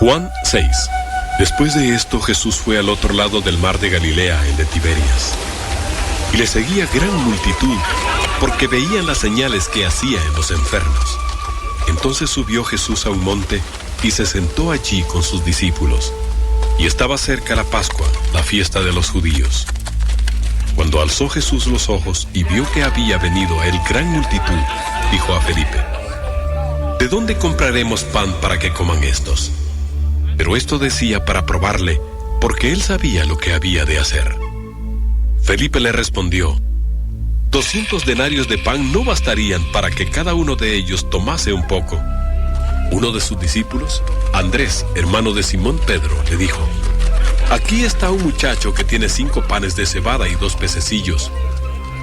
Juan 6. Después de esto, Jesús fue al otro lado del mar de Galilea, el de Tiberias. Y le seguía gran multitud, porque veían las señales que hacía en los enfermos. Entonces subió Jesús a un monte y se sentó allí con sus discípulos. Y estaba cerca la Pascua, la fiesta de los judíos. Cuando alzó Jesús los ojos y vio que había venido a él gran multitud, dijo a Felipe: ¿de dónde compraremos pan para que coman estos? Pero esto decía para probarle, porque él sabía lo que había de hacer. Felipe le respondió: 200 denarios de pan no bastarían para que cada uno de ellos tomase un poco. Uno de sus discípulos, Andrés, hermano de Simón Pedro, le dijo: aquí está un muchacho que tiene 5 panes de cebada y 2 pececillos.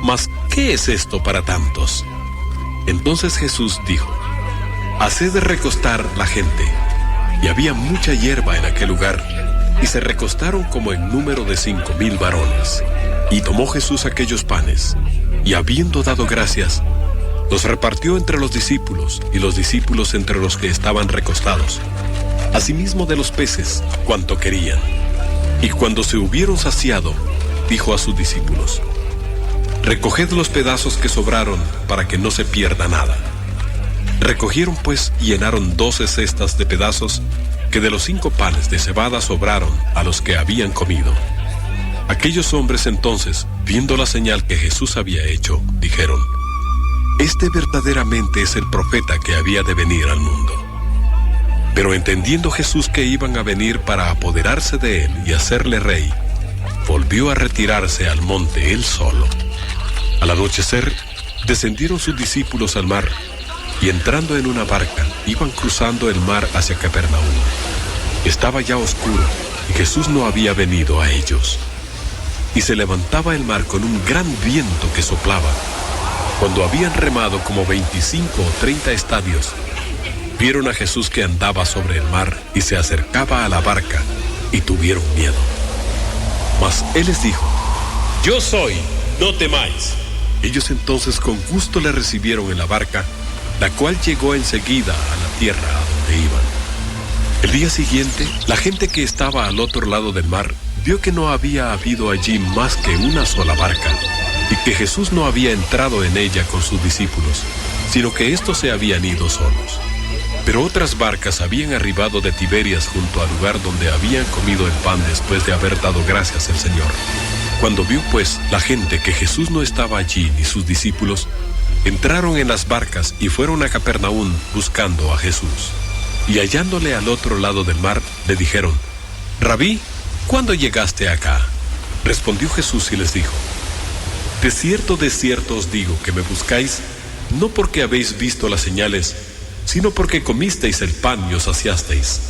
Mas, ¿qué es esto para tantos? Entonces Jesús dijo: haced recostar la gente. Y había mucha hierba en aquel lugar, y se recostaron como en número de 5,000 varones. Y tomó Jesús aquellos panes, y habiendo dado gracias, los repartió entre los discípulos, y los discípulos entre los que estaban recostados, asimismo de los peces, cuanto querían. Y cuando se hubieron saciado, dijo a sus discípulos: recoged los pedazos que sobraron, para que no se pierda nada. Recogieron pues y llenaron 12 cestas de pedazos que de los 5 panes de cebada sobraron a los que habían comido. Aquellos hombres entonces, viendo la señal que Jesús había hecho, dijeron: este verdaderamente es el profeta que había de venir al mundo. Pero entendiendo Jesús que iban a venir para apoderarse de él y hacerle rey, volvió a retirarse al monte él solo. Al anochecer, descendieron sus discípulos al mar, y entrando en una barca, iban cruzando el mar hacia Capernaum. Estaba ya oscuro, y Jesús no había venido a ellos. Y se levantaba el mar con un gran viento que soplaba. Cuando habían remado como 25 o 30 estadios, vieron a Jesús que andaba sobre el mar y se acercaba a la barca, y tuvieron miedo. Mas él les dijo: yo soy, no temáis. Ellos entonces con gusto le recibieron en la barca, la cual llegó enseguida a la tierra a donde iban. El día siguiente, la gente que estaba al otro lado del mar vio que no había habido allí más que una sola barca, y que Jesús no había entrado en ella con sus discípulos, sino que éstos se habían ido solos. Pero otras barcas habían arribado de Tiberias junto al lugar donde habían comido el pan después de haber dado gracias al Señor. Cuando vio pues la gente que Jesús no estaba allí ni sus discípulos, entraron en las barcas y fueron a Capernaum buscando a Jesús. Y hallándole al otro lado del mar, le dijeron: Rabí, ¿cuándo llegaste acá? Respondió Jesús y les dijo: de cierto os digo que me buscáis, no porque habéis visto las señales, sino porque comisteis el pan y os saciasteis.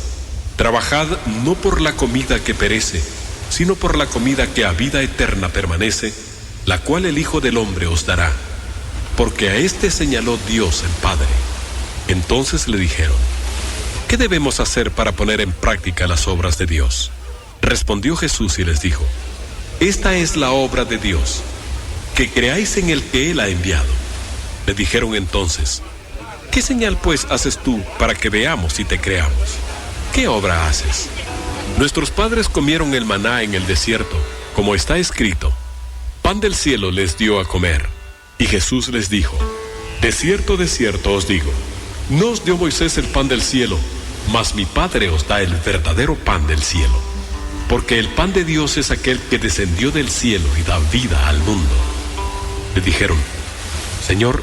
Trabajad no por la comida que perece, sino por la comida que a vida eterna permanece, la cual el Hijo del Hombre os dará. Porque a éste señaló Dios el Padre. Entonces le dijeron: ¿qué debemos hacer para poner en práctica las obras de Dios? Respondió Jesús y les dijo: esta es la obra de Dios, que creáis en el que Él ha enviado. Le dijeron entonces: ¿qué señal pues haces tú para que veamos y te creamos? ¿Qué obra haces? Nuestros padres comieron el maná en el desierto, como está escrito: pan del cielo les dio a comer. Y Jesús les dijo: de cierto os digo, no os dio Moisés el pan del cielo, mas mi Padre os da el verdadero pan del cielo. Porque el pan de Dios es aquel que descendió del cielo y da vida al mundo. Le dijeron: Señor,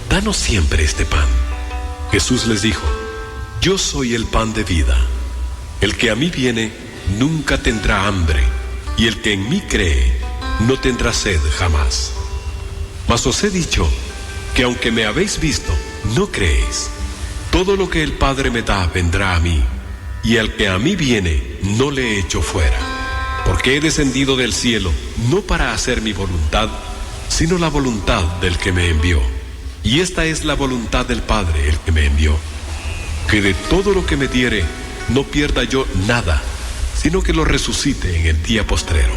danos siempre este pan. Jesús les dijo: yo soy el pan de vida. El que a mí viene nunca tendrá hambre, y el que en mí cree no tendrá sed jamás. Mas os he dicho que aunque me habéis visto, no creéis. Todo lo que el Padre me da vendrá a mí, y al que a mí viene no le echo fuera. Porque he descendido del cielo, no para hacer mi voluntad, sino la voluntad del que me envió. Y esta es la voluntad del Padre, el que me envió, que de todo lo que me diere, no pierda yo nada, sino que lo resucite en el día postrero.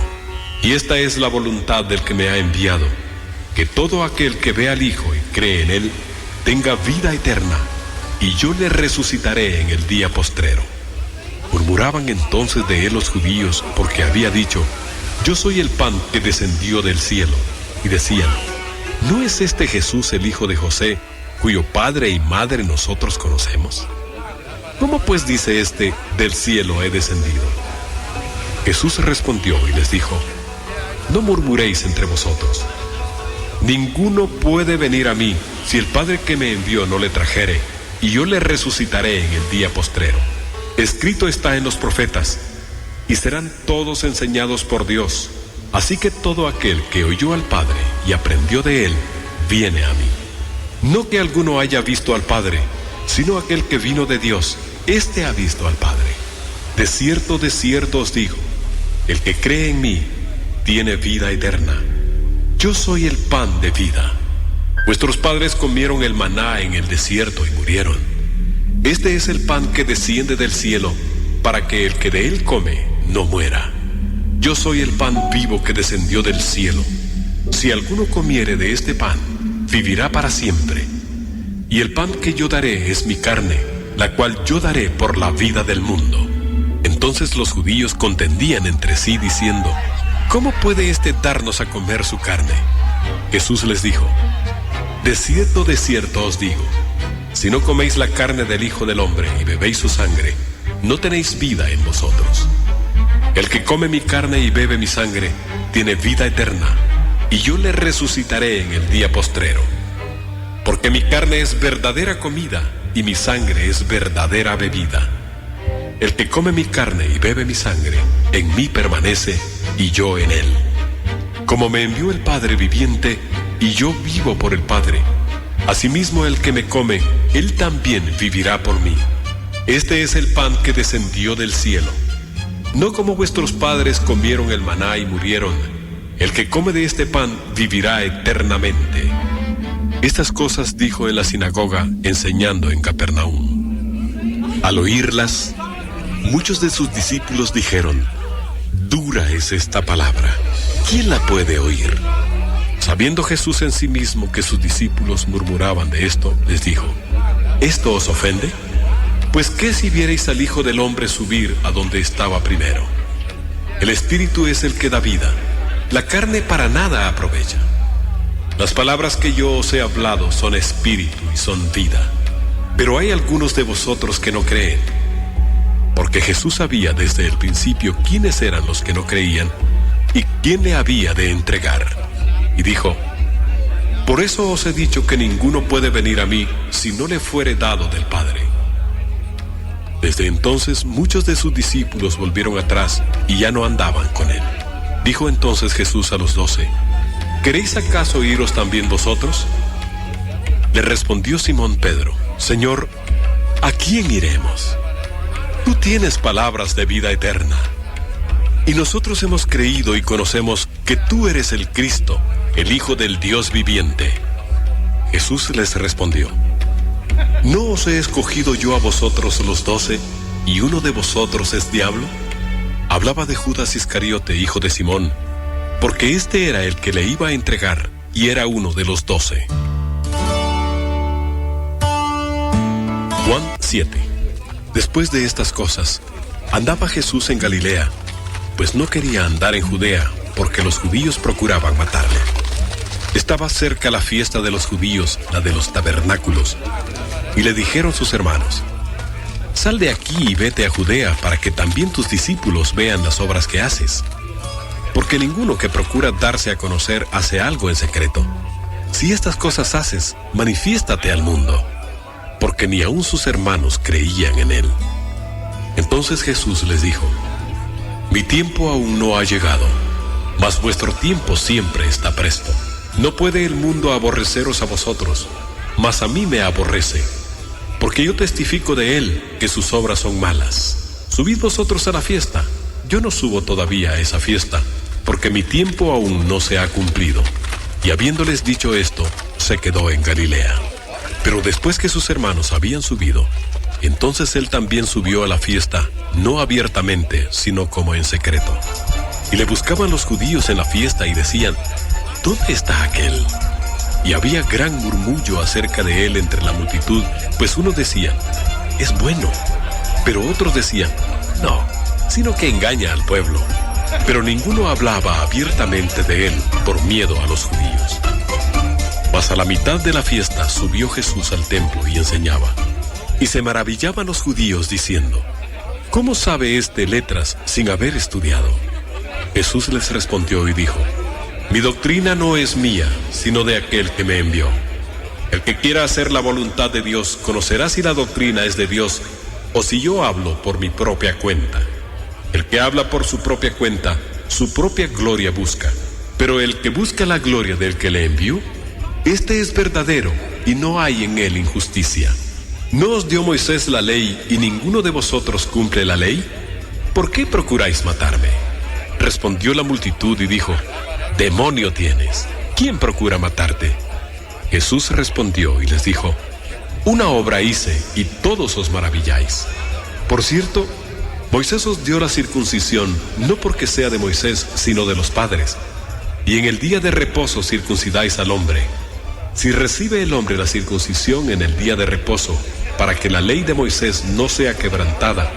Y esta es la voluntad del que me ha enviado, que todo aquel que ve al Hijo y cree en Él, tenga vida eterna, y yo le resucitaré en el día postrero. Murmuraban entonces de él los judíos, porque había dicho: yo soy el pan que descendió del cielo. Y decían: ¿no es este Jesús el hijo de José, cuyo padre y madre nosotros conocemos? ¿Cómo pues dice este: del cielo he descendido? Jesús respondió y les dijo: no murmuréis entre vosotros. Ninguno puede venir a mí si el Padre que me envió no le trajere, y yo le resucitaré en el día postrero. Escrito está en los profetas: y serán todos enseñados por Dios. Así que todo aquel que oyó al Padre y aprendió de él, viene a mí. No que alguno haya visto al Padre, sino aquel que vino de Dios, éste ha visto al Padre. De cierto os digo, el que cree en mí, tiene vida eterna. Yo soy el pan de vida. Vuestros padres comieron el maná en el desierto y murieron. Este es el pan que desciende del cielo, para que el que de él come no muera. Yo soy el pan vivo que descendió del cielo. Si alguno comiere de este pan, vivirá para siempre. Y el pan que yo daré es mi carne, la cual yo daré por la vida del mundo. Entonces los judíos contendían entre sí, diciendo: ¿cómo puede éste darnos a comer su carne? Jesús les dijo: de cierto os digo, si no coméis la carne del Hijo del Hombre y bebéis su sangre, no tenéis vida en vosotros. El que come mi carne y bebe mi sangre, tiene vida eterna, y yo le resucitaré en el día postrero. Porque mi carne es verdadera comida, y mi sangre es verdadera bebida. El que come mi carne y bebe mi sangre, en mí permanece, y yo en él. Como me envió el Padre viviente, y yo vivo por el Padre, asimismo el que me come, él también vivirá por mí. Este es el pan que descendió del cielo. No como vuestros padres comieron el maná y murieron. El que come de este pan vivirá eternamente. Estas cosas dijo en la sinagoga, enseñando en Capernaum. Al oírlas, muchos de sus discípulos dijeron: dura es esta palabra, ¿quién la puede oír? Sabiendo Jesús en sí mismo que sus discípulos murmuraban de esto, les dijo: ¿esto os ofende? Pues ¿qué si vierais al Hijo del Hombre subir a donde estaba primero? El Espíritu es el que da vida, la carne para nada aprovecha. Las palabras que yo os he hablado son espíritu y son vida. Pero hay algunos de vosotros que no creen. Porque Jesús sabía desde el principio quiénes eran los que no creían y quién le había de entregar. Y dijo: por eso os he dicho que ninguno puede venir a mí si no le fuere dado del Padre. Desde entonces muchos de sus discípulos volvieron atrás y ya no andaban con él. Dijo entonces Jesús a los 12: ¿queréis acaso iros también vosotros? Le respondió Simón Pedro: Señor, ¿a quién iremos? Tú tienes palabras de vida eterna. Y nosotros hemos creído y conocemos que tú eres el Cristo, el Hijo del Dios viviente. Jesús les respondió: ¿no os he escogido yo a vosotros los 12, y uno de vosotros es diablo? Hablaba de Judas Iscariote, hijo de Simón, porque este era el que le iba a entregar, y era uno de los 12. Juan 7. Después de estas cosas, andaba Jesús en Galilea, pues no quería andar en Judea, porque los judíos procuraban matarle. Estaba cerca la fiesta de los judíos, la de los tabernáculos, y le dijeron sus hermanos: sal de aquí y vete a Judea, para que también tus discípulos vean las obras que haces. Porque ninguno que procura darse a conocer hace algo en secreto. Si estas cosas haces, manifiéstate al mundo. Porque ni aun sus hermanos creían en él. Entonces Jesús les dijo: mi tiempo aún no ha llegado, mas vuestro tiempo siempre está presto. No puede el mundo aborreceros a vosotros, mas a mí me aborrece, porque yo testifico de él que sus obras son malas. Subid vosotros a la fiesta. Yo no subo todavía a esa fiesta, porque mi tiempo aún no se ha cumplido. Y habiéndoles dicho esto, se quedó en Galilea. Pero después que sus hermanos habían subido, entonces él también subió a la fiesta, no abiertamente, sino como en secreto. Y le buscaban los judíos en la fiesta y decían: ¿dónde está aquel? Y había gran murmullo acerca de él entre la multitud, pues unos decían: es bueno, pero otros decían: No, sino que engaña al pueblo. Pero ninguno hablaba abiertamente de él por miedo a los judíos. Mas a la mitad de la fiesta subió Jesús al templo y enseñaba. Y se maravillaban los judíos diciendo: ¿cómo sabe este letras sin haber estudiado? Jesús les respondió y dijo: mi doctrina no es mía, sino de aquel que me envió. El que quiera hacer la voluntad de Dios conocerá si la doctrina es de Dios o si yo hablo por mi propia cuenta. El que habla por su propia cuenta, su propia gloria busca. Pero el que busca la gloria del que le envió, este es verdadero y no hay en él injusticia. ¿No os dio Moisés la ley y ninguno de vosotros cumple la ley? ¿Por qué procuráis matarme? Respondió la multitud y dijo: demonio tienes, ¿quién procura matarte? Jesús respondió y les dijo: una obra hice y todos os maravilláis. Por cierto, Moisés os dio la circuncisión no porque sea de Moisés, sino de los padres. Y en el día de reposo circuncidáis al hombre. Si recibe el hombre la circuncisión en el día de reposo, para que la ley de Moisés no sea quebrantada,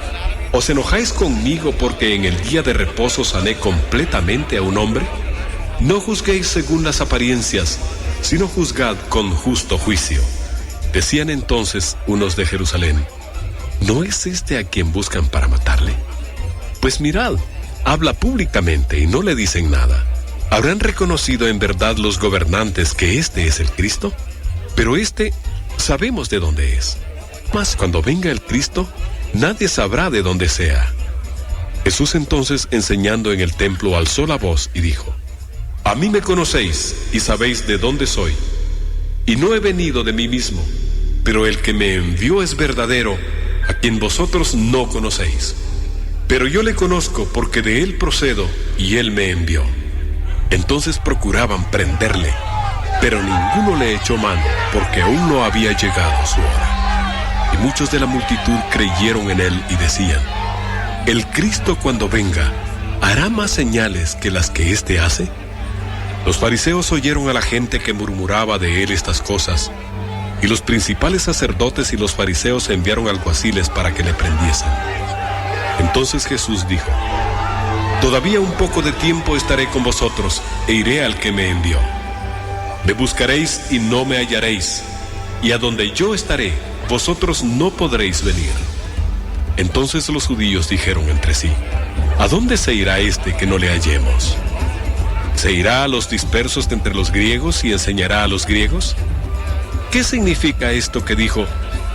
¿os enojáis conmigo porque en el día de reposo sané completamente a un hombre? No juzguéis según las apariencias, sino juzgad con justo juicio. Decían entonces unos de Jerusalén: ¿no es este a quien buscan para matarle? Pues mirad, habla públicamente y no le dicen nada. ¿Habrán reconocido en verdad los gobernantes que este es el Cristo? Pero este sabemos de dónde es. Mas cuando venga el Cristo, nadie sabrá de dónde sea. Jesús entonces, enseñando en el templo, alzó la voz y dijo: a mí me conocéis y sabéis de dónde soy. Y no he venido de mí mismo, pero el que me envió es verdadero, a quien vosotros no conocéis. Pero yo le conozco porque de él procedo y él me envió. Entonces procuraban prenderle, pero ninguno le echó mano, porque aún no había llegado su hora. Y muchos de la multitud creyeron en él y decían: el Cristo, cuando venga, ¿hará más señales que las que éste hace? Los fariseos oyeron a la gente que murmuraba de él estas cosas, y los principales sacerdotes y los fariseos enviaron alguaciles para que le prendiesen. Entonces Jesús dijo: todavía un poco de tiempo estaré con vosotros, e iré al que me envió. Me buscaréis y no me hallaréis, y a donde yo estaré, vosotros no podréis venir. Entonces los judíos dijeron entre sí: ¿a dónde se irá este que no le hallemos? ¿Se irá a los dispersos de entre los griegos y enseñará a los griegos? ¿Qué significa esto que dijo: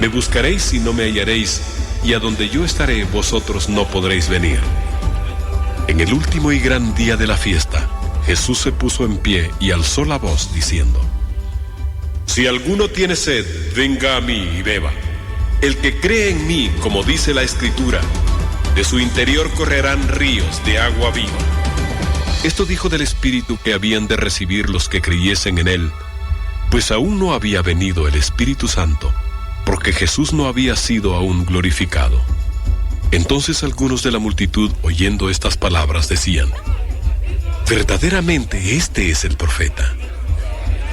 me buscaréis y no me hallaréis, y a donde yo estaré, vosotros no podréis venir? En el último y gran día de la fiesta, Jesús se puso en pie y alzó la voz diciendo: si alguno tiene sed, venga a mí y beba. El que cree en mí, como dice la Escritura, de su interior correrán ríos de agua viva. Esto dijo del Espíritu que habían de recibir los que creyesen en él, pues aún no había venido el Espíritu Santo, porque Jesús no había sido aún glorificado. Entonces algunos de la multitud, oyendo estas palabras, decían: verdaderamente este es el profeta.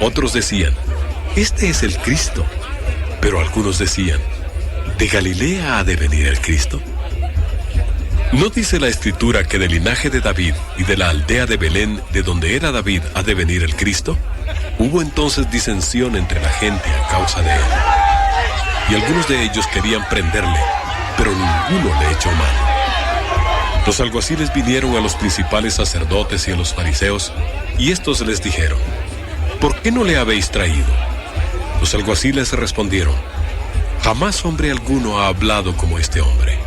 Otros decían: este es el Cristo. Pero algunos decían: ¿de Galilea ha de venir el Cristo? ¿No dice la Escritura que del linaje de David y de la aldea de Belén, de donde era David, ha de venir el Cristo? Hubo entonces disensión entre la gente a causa de él. Y algunos de ellos querían prenderle, pero ninguno le echó mano. Los alguaciles vinieron a los principales sacerdotes y a los fariseos, y estos les dijeron: ¿por qué no le habéis traído? Los alguaciles respondieron: jamás hombre alguno ha hablado como este hombre.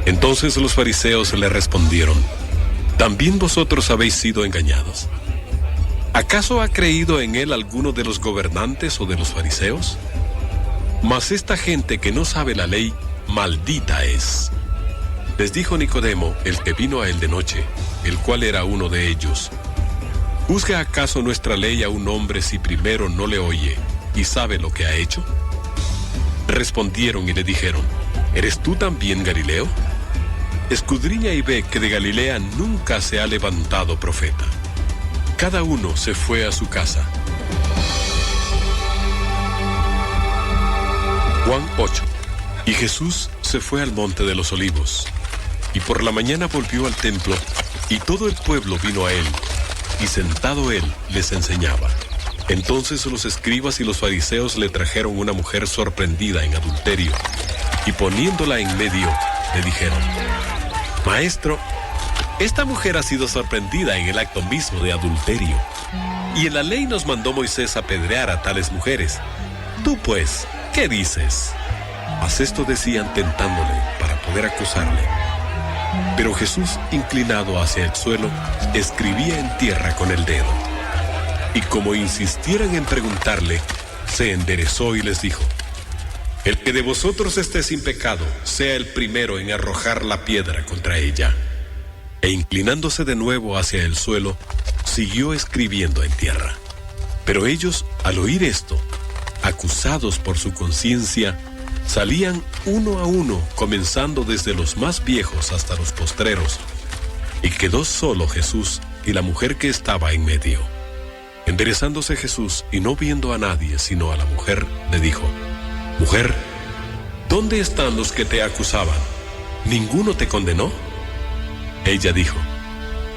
Entonces los fariseos le respondieron: ¿también vosotros habéis sido engañados? ¿Acaso ha creído en él alguno de los gobernantes o de los fariseos? Mas esta gente que no sabe la ley, maldita es. Les dijo Nicodemo, el que vino a él de noche, el cual era uno de ellos: ¿juzga acaso nuestra ley a un hombre si primero no le oye y sabe lo que ha hecho? Respondieron y le dijeron: ¿eres tú también Galileo? Escudriña y ve que de Galilea nunca se ha levantado profeta. Cada uno se fue a su casa. Juan 8. Y Jesús se fue al monte de los Olivos. Y por la mañana volvió al templo, y todo el pueblo vino a él, y sentado él les enseñaba. Entonces los escribas y los fariseos le trajeron una mujer sorprendida en adulterio, y poniéndola en medio, le dijeron: Maestro, esta mujer ha sido sorprendida en el acto mismo de adulterio, y en la ley nos mandó Moisés apedrear a tales mujeres. Tú pues, ¿qué dices? Mas esto decían tentándole para poder acusarle. Pero Jesús, inclinado hacia el suelo, escribía en tierra con el dedo. Y como insistieran en preguntarle, se enderezó y les dijo: El que de vosotros esté sin pecado, sea el primero en arrojar la piedra contra ella. E inclinándose de nuevo hacia el suelo, siguió escribiendo en tierra. Pero ellos, al oír esto, acusados por su conciencia, salían uno a uno, comenzando desde los más viejos hasta los postreros, y quedó solo Jesús y la mujer que estaba en medio. Enderezándose Jesús y no viendo a nadie sino a la mujer, le dijo: Mujer, ¿dónde están los que te acusaban? ¿Ninguno te condenó? Ella dijo: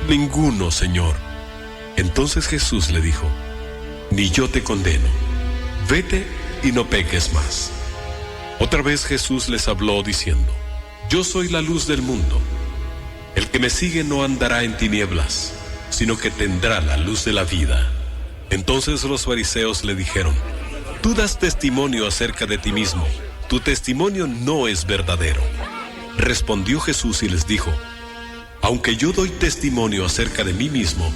Ninguno, Señor. Entonces Jesús le dijo: Ni yo te condeno. Vete y no peques más. Otra vez Jesús les habló diciendo: Yo soy la luz del mundo. El que me sigue no andará en tinieblas, sino que tendrá la luz de la vida. Entonces los fariseos le dijeron: Tú das testimonio acerca de ti mismo. Tu testimonio no es verdadero. Respondió Jesús y les dijo: Aunque yo doy testimonio acerca de mí mismo,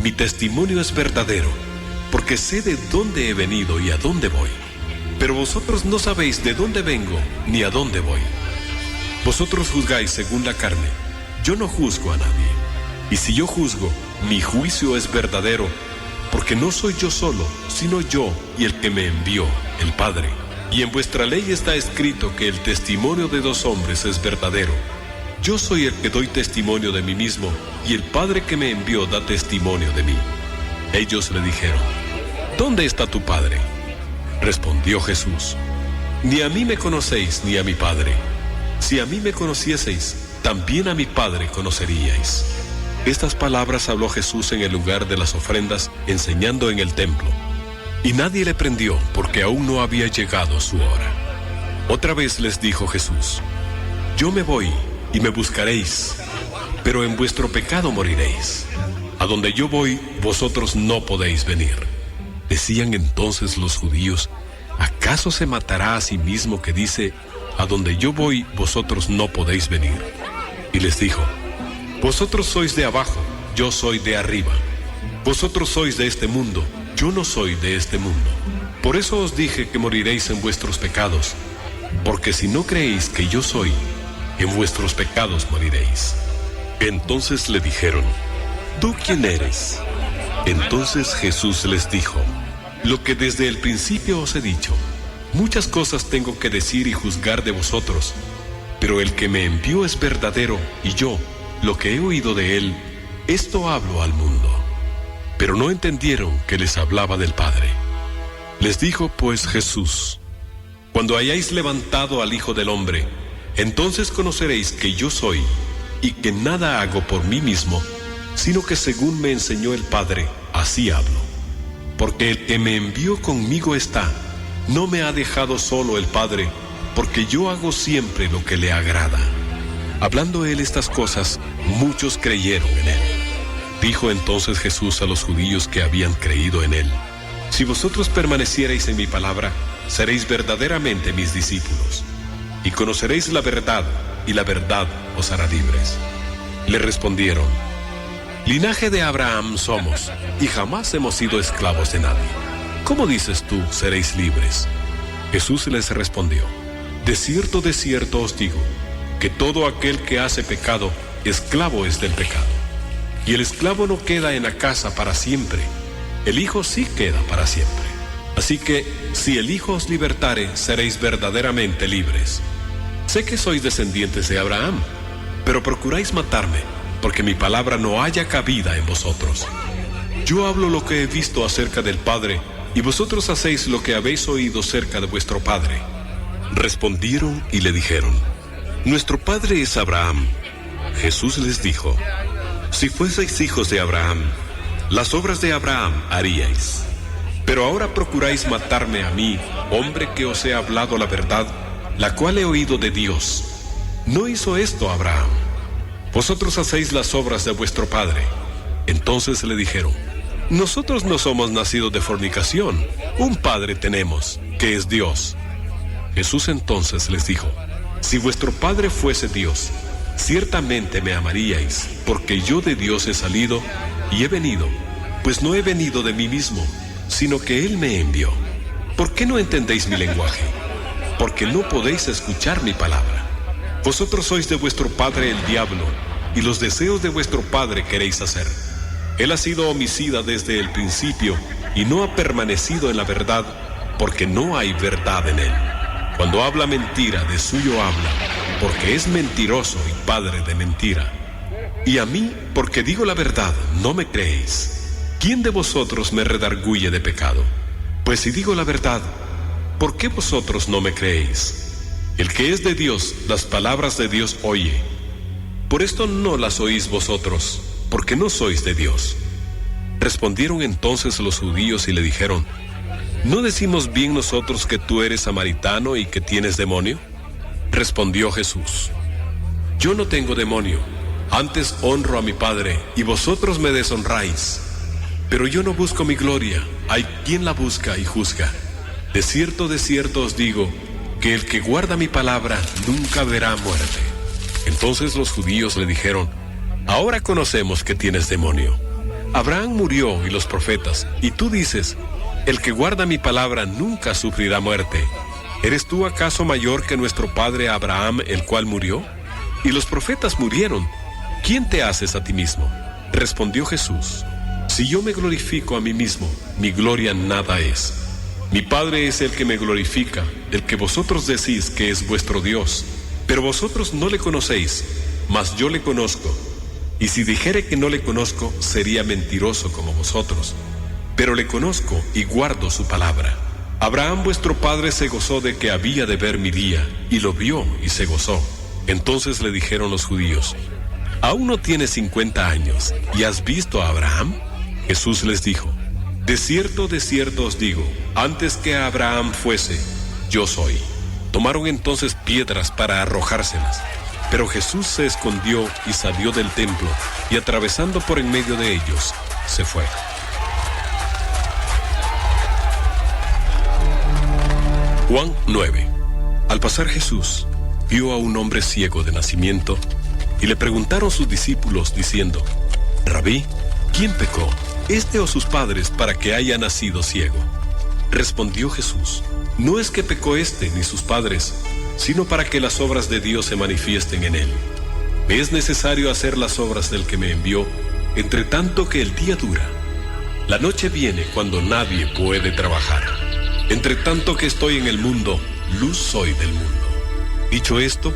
mi testimonio es verdadero, porque sé de dónde he venido y a dónde voy. Pero vosotros no sabéis de dónde vengo ni a dónde voy. Vosotros juzgáis según la carne. Yo no juzgo a nadie. Y si yo juzgo, mi juicio es verdadero, porque no soy yo solo, sino yo y el que me envió, el Padre. Y en vuestra ley está escrito que el testimonio de dos hombres es verdadero. Yo soy el que doy testimonio de mí mismo, y el Padre que me envió da testimonio de mí. Ellos le dijeron: ¿Dónde está tu Padre? Respondió Jesús: Ni a mí me conocéis ni a mi Padre. Si a mí me conocieseis, también a mi Padre conoceríais. Estas palabras habló Jesús en el lugar de las ofrendas, enseñando en el templo. Y nadie le prendió, porque aún no había llegado su hora. Otra vez les dijo Jesús: Yo me voy, y me buscaréis, pero en vuestro pecado moriréis. A donde yo voy, vosotros no podéis venir. Decían entonces los judíos: ¿Acaso se matará a sí mismo que dice: A donde yo voy, vosotros no podéis venir? Y les dijo: Vosotros sois de abajo, yo soy de arriba. Vosotros sois de este mundo, yo no soy de este mundo. Por eso os dije que moriréis en vuestros pecados, porque si no creéis que yo soy, en vuestros pecados moriréis. Entonces le dijeron: ¿Tú quién eres? Entonces Jesús les dijo: Lo que desde el principio os he dicho. Muchas cosas tengo que decir y juzgar de vosotros, pero el que me envió es verdadero, y yo, lo que he oído de él, esto hablo al mundo. Pero no entendieron que les hablaba del Padre. Les dijo pues Jesús: Cuando hayáis levantado al Hijo del Hombre, entonces conoceréis que yo soy, y que nada hago por mí mismo, sino que según me enseñó el Padre, así hablo. Porque el que me envió conmigo está, no me ha dejado solo el Padre, porque yo hago siempre lo que le agrada. Hablando él estas cosas, muchos creyeron en él. Dijo entonces Jesús a los judíos que habían creído en él: Si vosotros permaneciereis en mi palabra, seréis verdaderamente mis discípulos, y conoceréis la verdad, y la verdad os hará libres. Le respondieron: Linaje de Abraham somos, y jamás hemos sido esclavos de nadie. ¿Cómo dices tú, seréis libres? Jesús les respondió: de cierto os digo, que todo aquel que hace pecado, esclavo es del pecado. Y el esclavo no queda en la casa para siempre, el Hijo sí queda para siempre. Así que, si el Hijo os libertare, seréis verdaderamente libres. Sé que sois descendientes de Abraham, pero procuráis matarme, porque mi palabra no haya cabida en vosotros. Yo hablo lo que he visto acerca del Padre, y vosotros hacéis lo que habéis oído cerca de vuestro padre. Respondieron y le dijeron: Nuestro padre es Abraham. Jesús les dijo: si fueseis hijos de Abraham, las obras de Abraham haríais. Pero ahora procuráis matarme a mí, hombre que os he hablado la verdad, la cual he oído de Dios. No hizo esto Abraham. Vosotros hacéis las obras de vuestro padre. Entonces le dijeron: nosotros no somos nacidos de fornicación, un padre tenemos, que es Dios. Jesús entonces les dijo: si vuestro padre fuese Dios, ciertamente me amaríais, porque yo de Dios he salido y he venido, pues no he venido de mí mismo, sino que Él me envió. ¿Por qué no entendéis mi lenguaje? Porque no podéis escuchar mi palabra. Vosotros sois de vuestro padre el diablo, y los deseos de vuestro padre queréis hacer. Él ha sido homicida desde el principio, y no ha permanecido en la verdad, porque no hay verdad en él. Cuando habla mentira, de suyo habla, porque es mentiroso y padre de mentira. Y a mí, porque digo la verdad, no me creéis. ¿Quién de vosotros me redarguye de pecado? Pues si digo la verdad, ¿por qué vosotros no me creéis? El que es de Dios, las palabras de Dios oye. Por esto no las oís vosotros, porque no sois de Dios. Respondieron entonces los judíos y le dijeron: ¿no decimos bien nosotros que tú eres samaritano y que tienes demonio? Respondió Jesús: yo no tengo demonio, antes honro a mi Padre, y vosotros me deshonráis. Pero yo no busco mi gloria, hay quien la busca y juzga. De cierto os digo, que el que guarda mi palabra nunca verá muerte. Entonces los judíos le dijeron: ahora conocemos que tienes demonio. Abraham murió y los profetas, y tú dices: el que guarda mi palabra nunca sufrirá muerte. ¿Eres tú acaso mayor que nuestro padre Abraham, el cual murió? Y los profetas murieron. ¿Quién te haces a ti mismo? Respondió Jesús: si yo me glorifico a mí mismo, mi gloria nada es. Mi Padre es el que me glorifica, el que vosotros decís que es vuestro Dios. Pero vosotros no le conocéis, mas yo le conozco. Y si dijere que no le conozco, sería mentiroso como vosotros. Pero le conozco y guardo su palabra. Abraham vuestro padre se gozó de que había de ver mi día, y lo vio y se gozó. Entonces le dijeron los judíos: ¿aún no tienes 50 años, y has visto a Abraham? Jesús les dijo: de cierto os digo, antes que Abraham fuese, yo soy. Tomaron entonces piedras para arrojárselas. Pero Jesús se escondió y salió del templo, y atravesando por en medio de ellos, se fue. Juan 9. Al pasar Jesús, vio a un hombre ciego de nacimiento, y le preguntaron sus discípulos diciendo: Rabí, ¿quién pecó, este o sus padres, para que haya nacido ciego? Respondió Jesús: no es que pecó este ni sus padres, sino para que las obras de Dios se manifiesten en él. Me es necesario hacer las obras del que me envió, entre tanto que el día dura. La noche viene cuando nadie puede trabajar. Entre tanto que estoy en el mundo, luz soy del mundo. Dicho esto,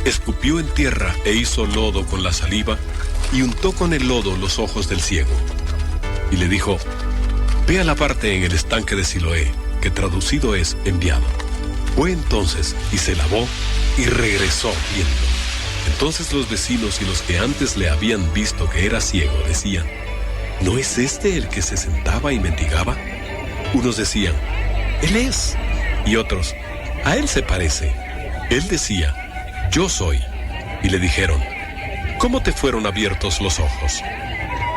escupió en tierra e hizo lodo con la saliva, y untó con el lodo los ojos del ciego. Y le dijo: ve a lavarte en el estanque de Siloé, que traducido es enviado. Fue entonces y se lavó y regresó viendo. Entonces los vecinos y los que antes le habían visto que era ciego decían: ¿no es este el que se sentaba y mendigaba? Unos decían: él es. Y otros: a él se parece. Él decía: yo soy. Y le dijeron: ¿cómo te fueron abiertos los ojos?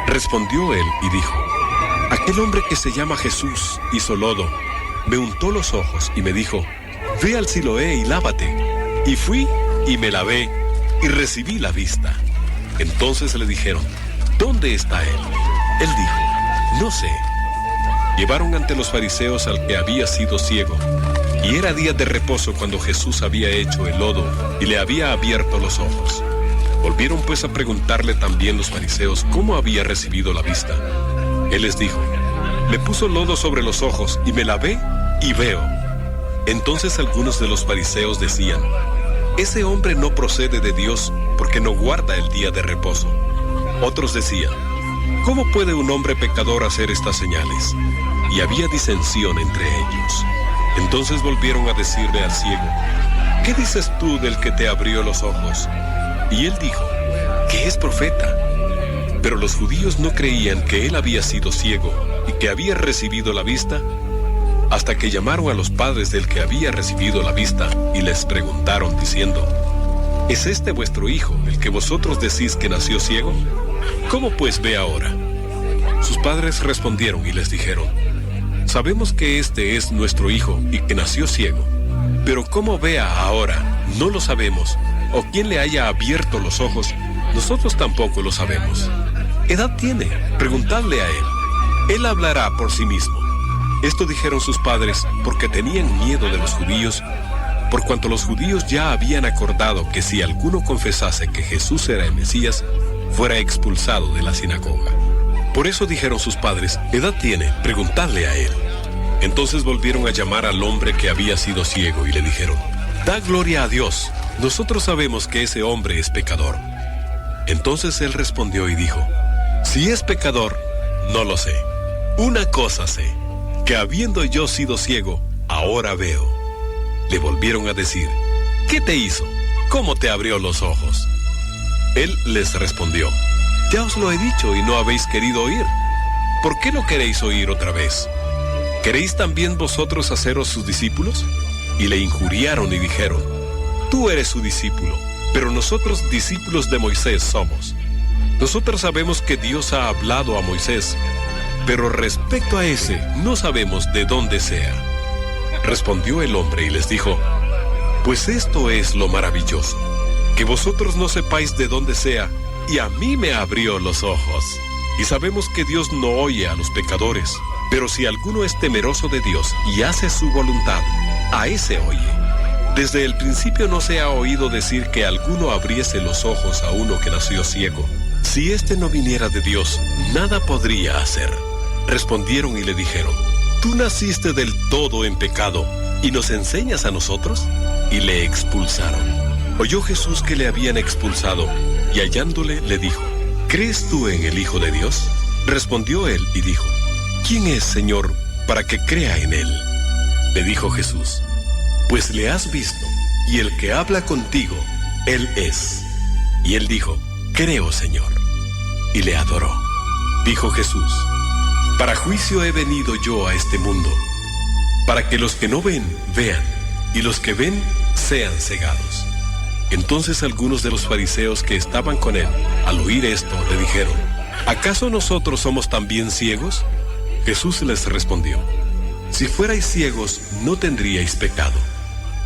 Respondió él y dijo: aquel hombre que se llama Jesús hizo lodo, me untó los ojos y me dijo: ve al Siloé y lávate. Y fui y me lavé y recibí la vista. Entonces le dijeron: ¿dónde está él? Él dijo: no sé. Llevaron ante los fariseos al que había sido ciego, y era día de reposo cuando Jesús había hecho el lodo y le había abierto los ojos. Volvieron pues a preguntarle también los fariseos cómo había recibido la vista. Él les dijo: me puso lodo sobre los ojos y me lavé y veo. Entonces algunos de los fariseos decían: ese hombre no procede de Dios, porque no guarda el día de reposo. Otros decían: ¿cómo puede un hombre pecador hacer estas señales? Y había disensión entre ellos. Entonces volvieron a decirle al ciego: ¿qué dices tú del que te abrió los ojos? Y él dijo: que es profeta. Pero los judíos no creían que él había sido ciego y que había recibido la vista, hasta que llamaron a los padres del que había recibido la vista y les preguntaron diciendo: ¿Es este vuestro hijo, el que vosotros decís que nació ciego? ¿Cómo pues ve ahora? Sus padres respondieron y les dijeron: Sabemos que este es nuestro hijo y que nació ciego, pero cómo vea ahora no lo sabemos, o quién le haya abierto los ojos, nosotros tampoco lo sabemos. ¿Edad tiene? Preguntadle a él. Él hablará por sí mismo. Esto dijeron sus padres porque tenían miedo de los judíos, por cuanto los judíos ya habían acordado que si alguno confesase que Jesús era el Mesías, fuera expulsado de la sinagoga. Por eso dijeron sus padres: ¿Edad tiene? Preguntadle a él. Entonces volvieron a llamar al hombre que había sido ciego y le dijeron: Da gloria a Dios, nosotros sabemos que ese hombre es pecador. Entonces él respondió y dijo: Si es pecador, no lo sé. Una cosa sé, que habiendo yo sido ciego, ahora veo. Le volvieron a decir: ¿Qué te hizo? ¿Cómo te abrió los ojos? Él les respondió: Ya os lo he dicho y no habéis querido oír. ¿Por qué no queréis oír otra vez? ¿Queréis también vosotros haceros sus discípulos? Y le injuriaron y dijeron: Tú eres su discípulo, pero nosotros discípulos de Moisés somos. Nosotros sabemos que Dios ha hablado a Moisés, pero respecto a ese no sabemos de dónde sea. Respondió el hombre y les dijo: Pues esto es lo maravilloso, que vosotros no sepáis de dónde sea, y a mí me abrió los ojos. Y sabemos que Dios no oye a los pecadores, pero si alguno es temeroso de Dios y hace su voluntad, a ese oye. Desde el principio no se ha oído decir que alguno abriese los ojos a uno que nació ciego. Si éste no viniera de Dios, nada podría hacer. Respondieron y le dijeron: ¿Tú naciste del todo en pecado y nos enseñas a nosotros? Y le expulsaron. Oyó Jesús que le habían expulsado, y hallándole le dijo: ¿Crees tú en el Hijo de Dios? Respondió él y dijo: ¿Quién es, Señor, para que crea en él? Le dijo Jesús: Pues le has visto, y el que habla contigo, él es. Y él dijo: Creo, Señor. Y le adoró. Dijo Jesús: Para juicio he venido yo a este mundo, para que los que no ven, vean, y los que ven, sean cegados. Entonces algunos de los fariseos que estaban con él, al oír esto, le dijeron: ¿Acaso nosotros somos también ciegos? Jesús les respondió: Si fuerais ciegos, no tendríais pecado.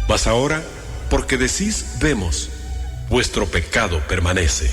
Mas ahora, porque decís vemos, vuestro pecado permanece.